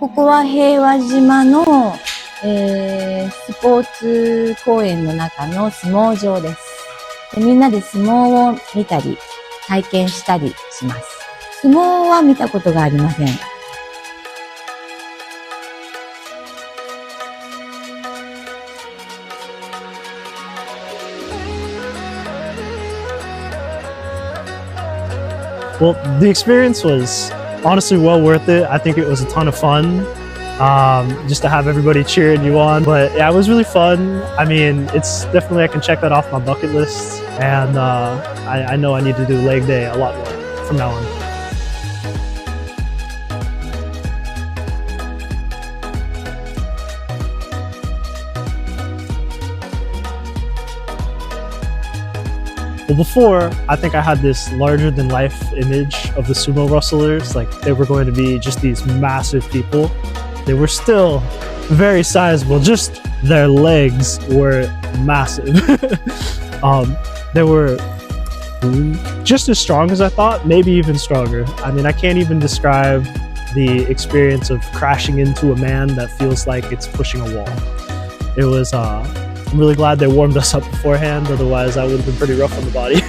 ここは平和島の、スポーツ公園の中の相撲場です。で、みんなで相撲を見たり、体験したりします。相撲は見たことがありません。Well, the experience was honestly well worth it. I think it was a ton of fun, just to have everybody cheering you on. But yeah, it was really fun. I mean, it's definitely, I can check that off my bucket list. And I know I need to do leg day a lot more from now on. Well, before, I think I had this larger than life image of the sumo wrestlers, like they were going to be just these massive people. They were still very sizable, just their legs were massive. They were just as strong as I thought, maybe even stronger. I mean, I can't even describe the experience of crashing into a man that feels like it's pushing a wall. It was, I'm really glad they warmed us up beforehand, otherwise I would have been pretty rough on the body.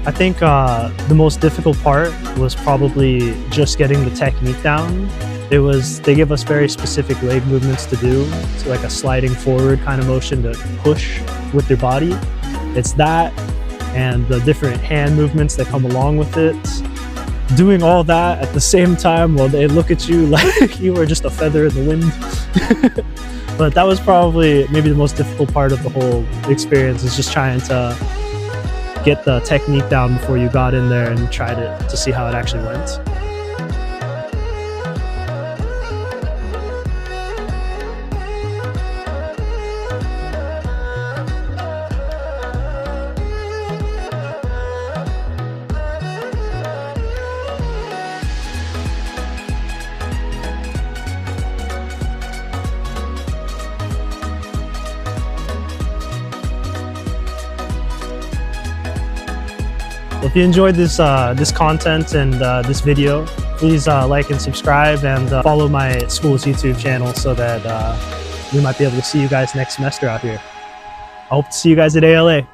I think the most difficult part was probably just getting the technique down. They give us very specific leg movements to do. So like a sliding forward kind of motion to push with your body. It's that and the different hand movements that come along with it. Doing all that at the same time while they look at you like you were just a feather in the wind. But that was probably maybe the most difficult part of the whole experience, is just trying to get the technique down before you got in there and tried it to see how it actually went. If you enjoyed this content and this video, please like and subscribe, and follow my school's YouTube channel so that we might be able to see you guys next semester out here. I hope to see you guys at ALA.